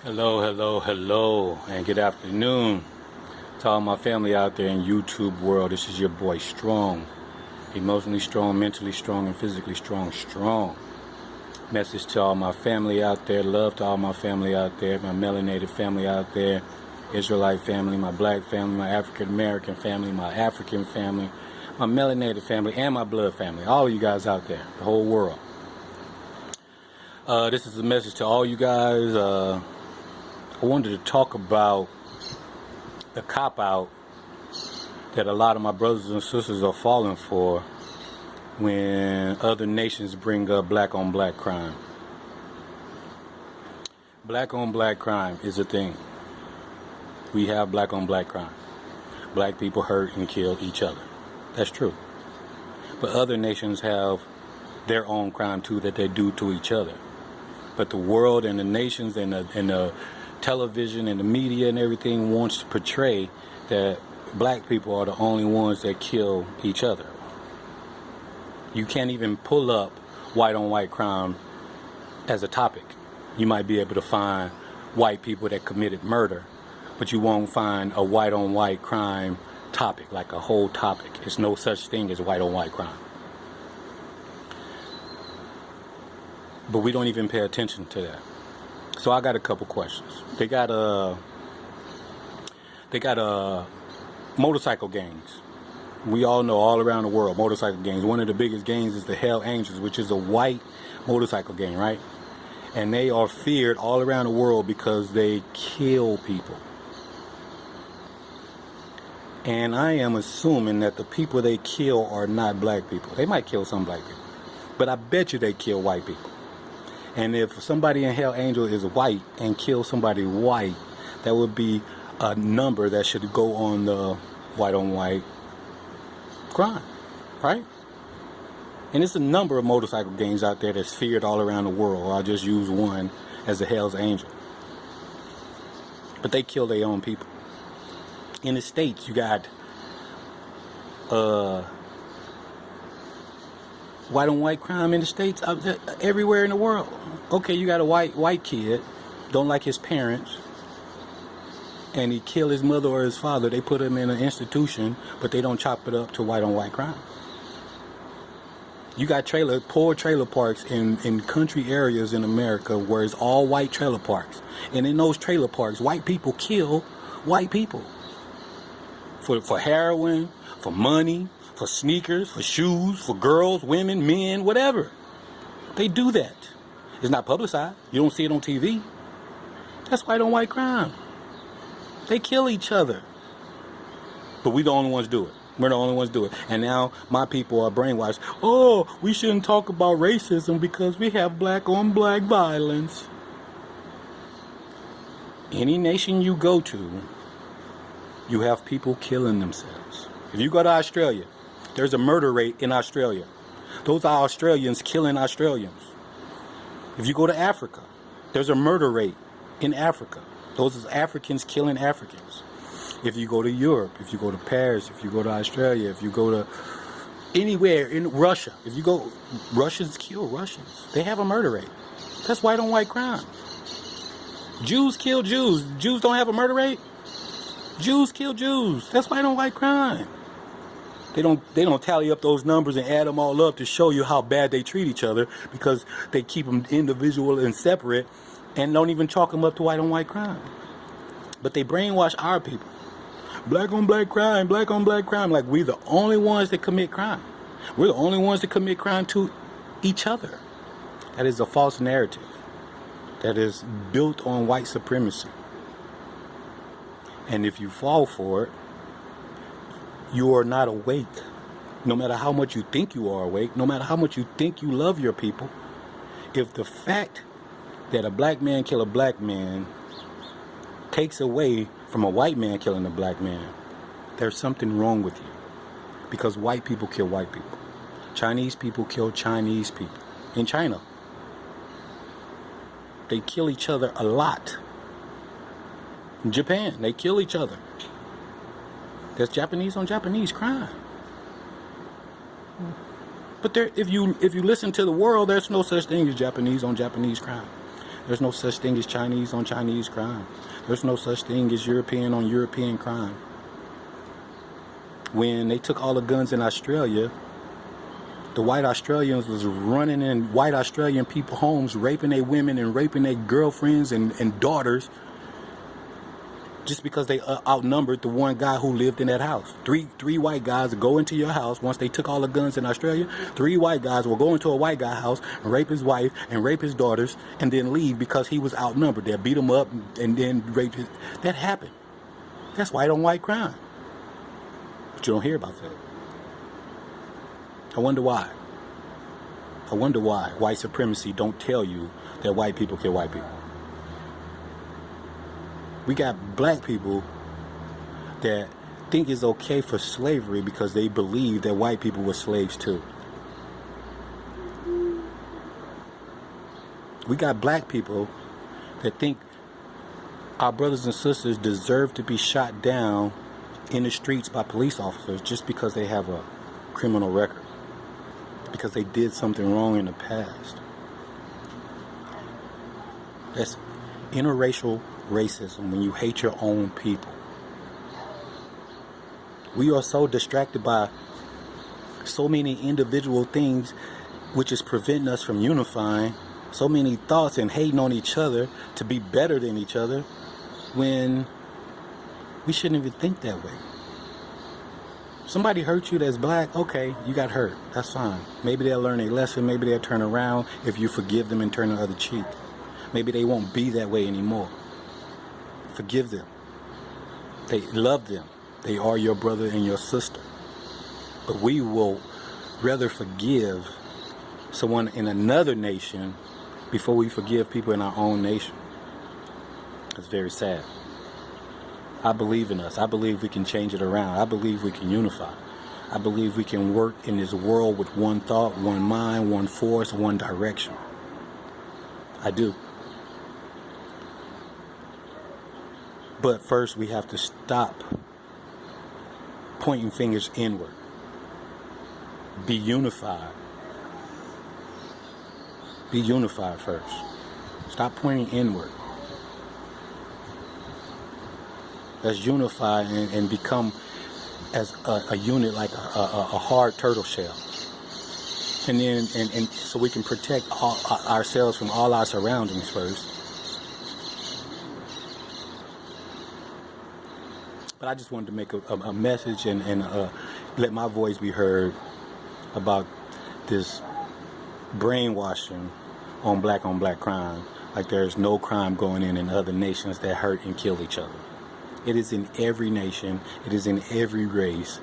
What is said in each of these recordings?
Hello, hello, hello, and good afternoon to all my family out there in YouTube world. This is your boy Strong, emotionally strong, mentally strong, and physically strong. Message to all my family out there, love to all my family out there, my melanated family out there, Israelite family, my black family, my African American family, my African family, my melanated family, and my blood family. All of you guys out there, the whole world. This is a message to all you guys. I wanted to talk about the cop-out that a lot of my brothers and sisters are falling for when other nations bring up black-on-black crime. Black-on-black crime is a thing. We have black-on-black crime. Black people hurt and kill each other. That's true. But other nations have their own crime too that they do to each other. But the world and the nations and the television and the media and everything wants to portray that black people are the only ones that kill each other. You can't even pull up white on white crime as a topic. You might be able to find white people that committed murder, but you won't find a white on white crime topic, like a whole topic. There's no such thing as white on white crime. But we don't even pay attention to that. So I got a couple questions. They got motorcycle gangs. We all know all around the world motorcycle gangs. One of the biggest gangs is the Hell Angels, which is a white motorcycle gang, right? And they are feared all around the world because they kill people. And I am assuming that the people they kill are not black people. They might kill some black people, but I bet you they kill white people. And if somebody in Hell Angel is white and kills somebody white, that would be a number that should go on the white on white crime, right? And it's a number of motorcycle gangs out there that's feared all around the world. I'll just use one as the Hell's Angel. But they kill their own people. In the States, you got white on white crime in the States, everywhere in the world. Okay, you got a white kid, don't like his parents, and he kill his mother or his father. They put him in an institution, but they don't chop it up to white on white crime. You got poor trailer parks in country areas in America where it's all white trailer parks. And in those trailer parks, white people kill white people. For heroin, for money, for sneakers, for shoes, for girls, women, men, whatever. They do that. It's not publicized. You don't see it on TV. That's white on white crime. They kill each other. But we the only ones do it. We're the only ones do it. And now my people are brainwashed. Oh, we shouldn't talk about racism because we have black on black violence. Any nation you go to, you have people killing themselves. If you go to Australia, there's a murder rate in Australia. Those are Australians killing Australians. If you go to Africa, there's a murder rate in Africa. Those are Africans killing Africans. If you go to Europe, if you go to Paris, if you go to Australia, if you go to anywhere in Russia, if you go, Russians kill Russians. They have a murder rate. That's white on white crime. Jews kill Jews. Jews don't have a murder rate. Jews kill Jews. That's white on white crime. They don't tally up those numbers and add them all up to show you how bad they treat each other, because they keep them individual and separate and don't even chalk them up to white on white crime. But they brainwash our people. Black on black crime, black on black crime, like we're the only ones that commit crime. We're the only ones that commit crime to each other. That is a false narrative that is built on white supremacy. And if you fall for it, you are not awake. No matter how much you think you are awake, no matter how much you think you love your people, if the fact that a black man kill a black man takes away from a white man killing a black man, there's something wrong with you. Because white people kill white people. Chinese people kill Chinese people. In China, they kill each other a lot. In Japan, they kill each other. There's Japanese on Japanese crime. But if you listen to the world, there's no such thing as Japanese on Japanese crime. There's no such thing as Chinese on Chinese crime. There's no such thing as European on European crime. When they took all the guns in Australia, the white Australians was running in white Australian people homes, raping their women and raping their girlfriends and daughters, just because they outnumbered the one guy who lived in that house. Three white guys would go into your house once they took all the guns in Australia. 3 white guys will go into a white guy's house and rape his wife and rape his daughters and then leave because he was outnumbered. They'll beat him up and then rape his... That happened. That's white on white crime. But you don't hear about that. I wonder why. I wonder why white supremacy don't tell you that white people kill white people. We got black people that think it's okay for slavery because they believe that white people were slaves too. We got black people that think our brothers and sisters deserve to be shot down in the streets by police officers just because they have a criminal record, because they did something wrong in the past. That's interracial racism, when you hate your own people. We are so distracted by so many individual things which is preventing us from unifying, so many thoughts and hating on each other to be better than each other, when we shouldn't even think that way. Somebody hurt you that's black, okay, you got hurt, that's fine. Maybe they'll learn a lesson, maybe they'll turn around if you forgive them and turn the other cheek. Maybe they won't be that way anymore. Forgive them. They love them. They are your brother and your sister. But we will rather forgive someone in another nation before we forgive people in our own nation. It's very sad. I believe in us. I believe we can change it around. I believe we can unify. I believe we can work in this world with one thought, one mind, one force, one direction. I do. But first, we have to stop pointing fingers inward. Be unified. Be unified first. Stop pointing inward. Let's unify and become as a unit, like a hard turtle shell. And then, and so we can protect ourselves from all our surroundings first. But I just wanted to make a message and let my voice be heard about this brainwashing on black crime. Like there's no crime going in other nations that hurt and kill each other. It is in every nation, it is in every race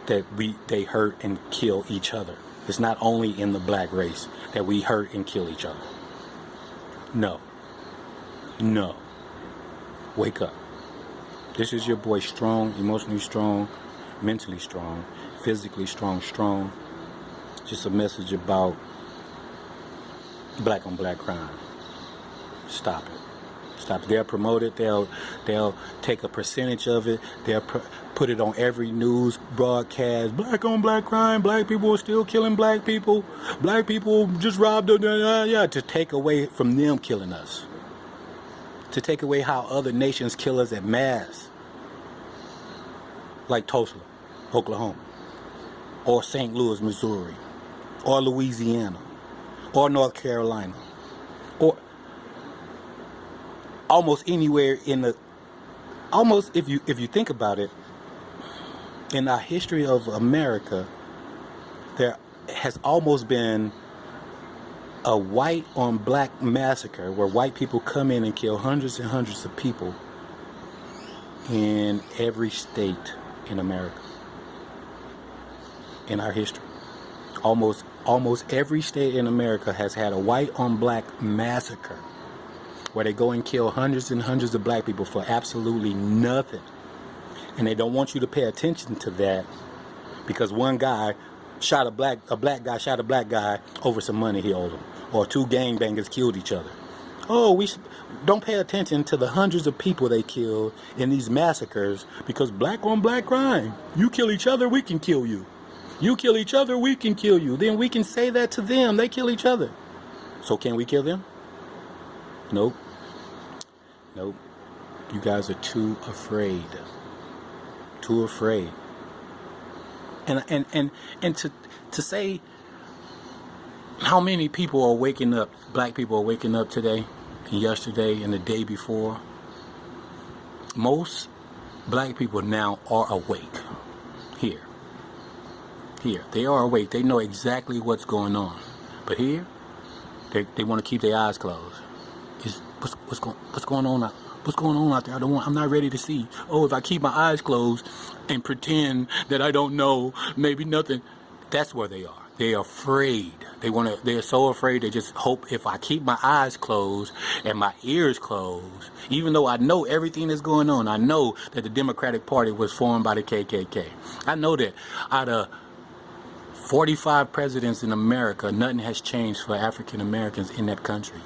that they hurt and kill each other. It's not only in the black race that we hurt and kill each other. No. No. Wake up. This is your boy Strong, emotionally strong, mentally strong, physically strong. Just a message about black on black crime. Stop it. Stop it. They'll promote it. They'll take a percentage of it. They'll put it on every news broadcast. Black on black crime. Black people are still killing black people. Black people just robbed them. To take away from them killing us. To take away how other nations kill us at mass. Like Tulsa, Oklahoma. Or St. Louis, Missouri. Or Louisiana. Or North Carolina. Or almost anywhere in the... Almost, if you think about it, in our history of America, there has almost been a white on black massacre where white people come in and kill hundreds and hundreds of people in every state in America. In our history. Almost every state in America has had a white on black massacre where they go and kill hundreds and hundreds of black people for absolutely nothing. And they don't want you to pay attention to that because one guy shot a black guy shot a black guy over some money he owed him. Or 2 gangbangers killed each other. Oh, we don't pay attention to the hundreds of people they killed in these massacres because black on black crime. You kill each other, we can kill you. You kill each other, we can kill you. Then we can say that to them. They kill each other. So can we kill them? Nope. Nope. You guys are too afraid. Too afraid. And to say how many people are waking up, black people are waking up today and yesterday and the day before. Most black people now are awake. Here. They are awake. They know exactly what's going on. But here, they want to keep their eyes closed. What's going on out? What's going on out there? I'm not ready to see. Oh, if I keep my eyes closed and pretend that I don't know, maybe nothing. That's where they are. They're afraid. They're so afraid they just hope if I keep my eyes closed and my ears closed, even though I know everything that's going on, I know that the Democratic Party was formed by the KKK. I know that out of 45 presidents in America, nothing has changed for African Americans in that country.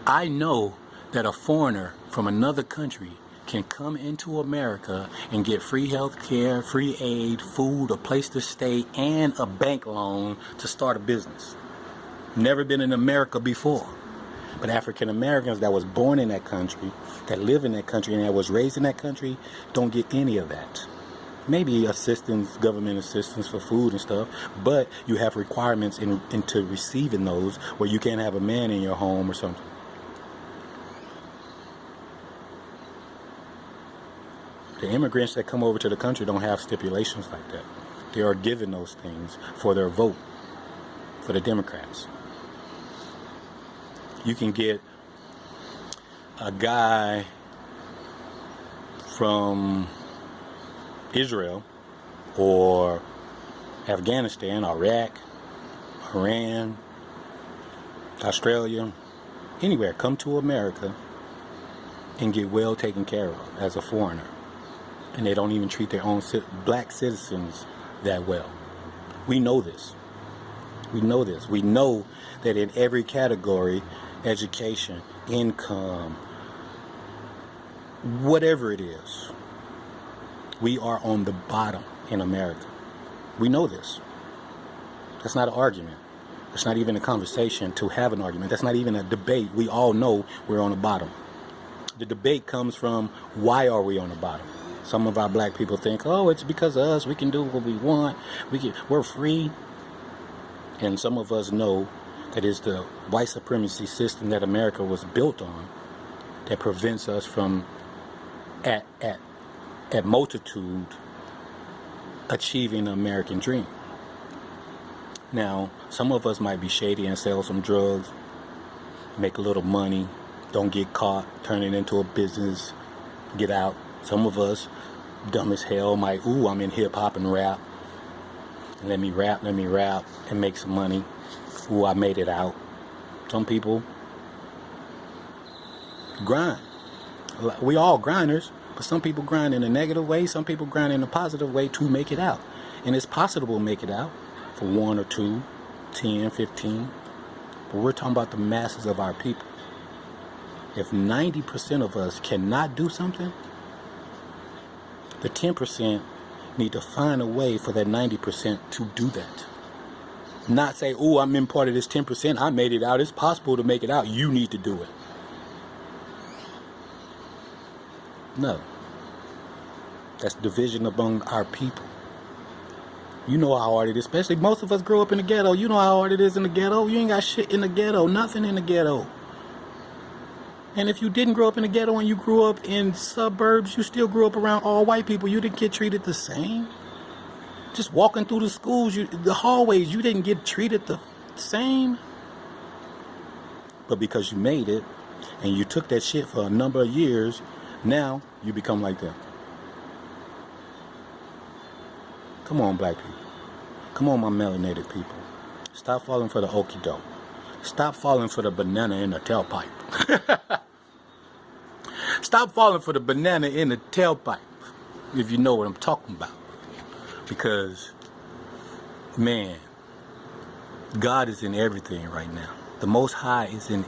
I know that a foreigner from another country can come into America and get free health care, free aid, food, a place to stay, and a bank loan to start a business. Never been in America before. But African Americans that was born in that country, that live in that country, and that was raised in that country, don't get any of that. Maybe assistance, government assistance for food and stuff, but you have requirements into receiving those where you can't have a man in your home or something. The immigrants that come over to the country don't have stipulations like that. They are given those things for their vote for the Democrats. You can get a guy from Israel or Afghanistan, Iraq, Iran, Australia, anywhere, come to America and get well taken care of as a foreigner. And they don't even treat their own black citizens that well. We know this. We know this. We know that in every category, education, income, whatever it is, we are on the bottom in America. We know this. That's not an argument. It's not even a conversation to have an argument. That's not even a debate. We all know we're on the bottom. The debate comes from, why are we on the bottom? Some of our black people think, oh, it's because of us. We can do what we want. We're free. And some of us know that it's the white supremacy system that America was built on that prevents us from, at multitude, achieving the American dream. Now, some of us might be shady and sell some drugs, make a little money, don't get caught, turn it into a business, get out. Some of us, dumb as hell, might, ooh, I'm in hip-hop and rap. Let me rap, and make some money. Ooh, I made it out. Some people grind. We all grinders, but some people grind in a negative way, some people grind in a positive way to make it out. And it's possible to make it out for 1 or 2, 10, 15. But we're talking about the masses of our people. If 90% of us cannot do something, the 10% need to find a way for that 90% to do that. Not say, oh, I'm in part of this 10%, I made it out. It's possible to make it out. You need to do it. No. That's division among our people. You know how hard it is, especially most of us grew up in the ghetto. You know how hard it is in the ghetto. You ain't got shit in the ghetto, nothing in the ghetto. And if you didn't grow up in the ghetto and you grew up in suburbs, you still grew up around all white people. You didn't get treated the same. Just walking through the schools, the hallways, you didn't get treated the same. But because you made it and you took that shit for a number of years, now you become like them. Come on, black people. Come on, my melanated people. Stop falling for the okie doke. Stop falling for the banana in the tailpipe. Stop falling for the banana in the tailpipe, if you know what I'm talking about. Because, man, God is in everything right now. The Most High is in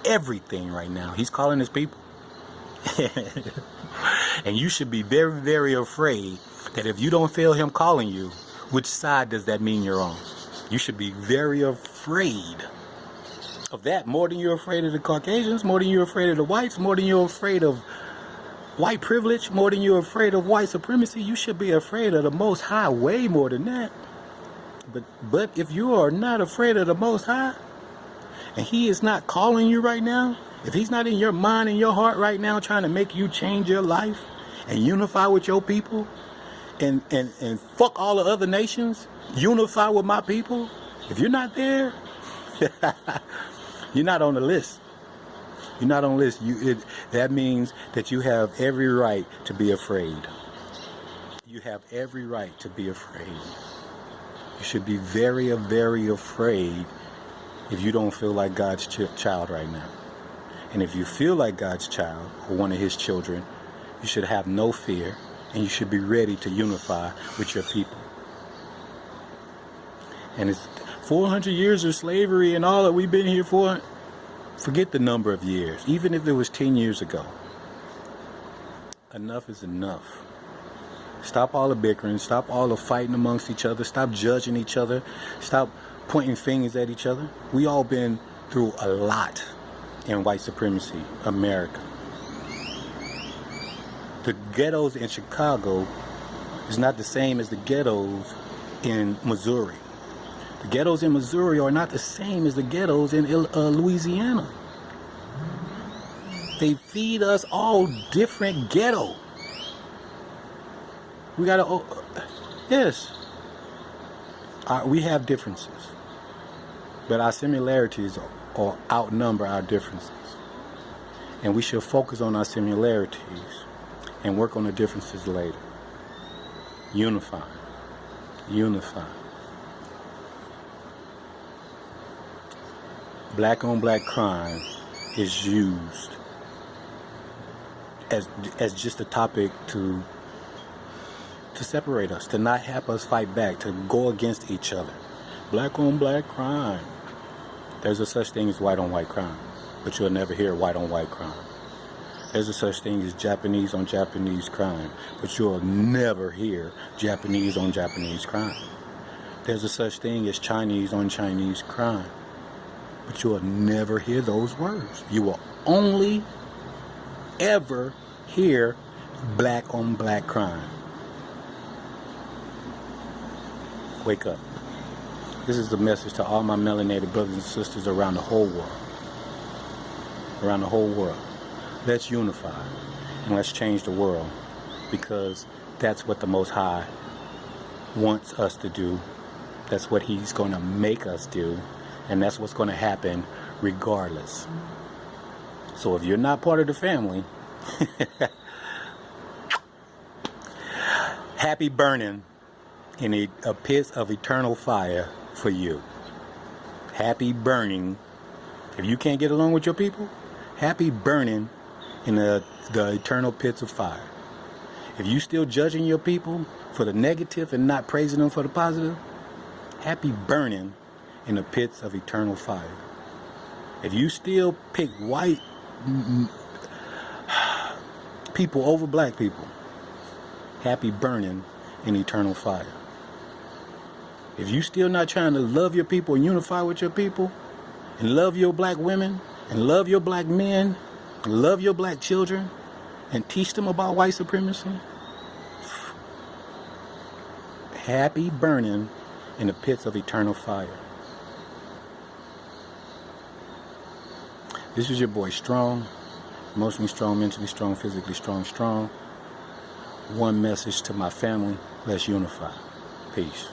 everything right now. He's calling his people. And you should be very, very afraid that if you don't feel him calling you, which side does that mean you're on? You should be very afraid of that more than you're afraid of the Caucasians, more than you're afraid of the whites, more than you're afraid of white privilege, more than you're afraid of white supremacy. You should be afraid of the Most High way more than that. But if you are not afraid of the Most High, and He is not calling you right now, if He's not in your mind and your heart right now trying to make you change your life and unify with your people and fuck all the other nations, unify with my people, if you're not there, you're not on the list. You're not on the list. That means that you have every right to be afraid. You have every right to be afraid. You should be very, very afraid if you don't feel like God's child right now. And if you feel like God's child or one of His children, you should have no fear and you should be ready to unify with your people. And it's 400 years of slavery and all that we've been here for. Forget the number of years. Even if it was 10 years ago. Enough is enough. Stop all the bickering. Stop all the fighting amongst each other. Stop judging each other. Stop pointing fingers at each other. We all been through a lot in white supremacy, America. The ghettos in Chicago is not the same as the ghettos in Missouri. The ghettos in Missouri are not the same as the ghettos in Louisiana. They feed us all different ghetto. We gotta, yes. We have differences. But our similarities or outnumber our differences. And we should focus on our similarities and work on the differences later. Unify. Unify. Black on black crime is used as just a topic to separate us, to not have us fight back, to go against each other. Black on black crime. There's a such thing as white on white crime, but you'll never hear white on white crime. There's a such thing as Japanese on Japanese crime, but you'll never hear Japanese on Japanese crime. There's a such thing as Chinese on Chinese crime, but you will never hear those words. You will only ever hear black on black crime. Wake up. This is the message to all my melanated brothers and sisters around the whole world. Around the whole world. Let's unify and let's change the world, because that's what the Most High wants us to do. That's what He's going to make us do. And that's what's going to happen regardless. So if you're not part of the family, happy burning in a pit of eternal fire for you. Happy burning. If you can't get along with your people, happy burning in the eternal pits of fire. If you still judging your people for the negative and not praising them for the positive, happy burning in the pits of eternal fire. If you still pick white people over black people, happy burning in eternal fire. If you still not trying to love your people and unify with your people, and love your black women, and love your black men, and love your black children, and teach them about white supremacy, happy burning in the pits of eternal fire. This is your boy Strong, emotionally strong, mentally strong, physically strong. One message to my family: let's unify. Peace.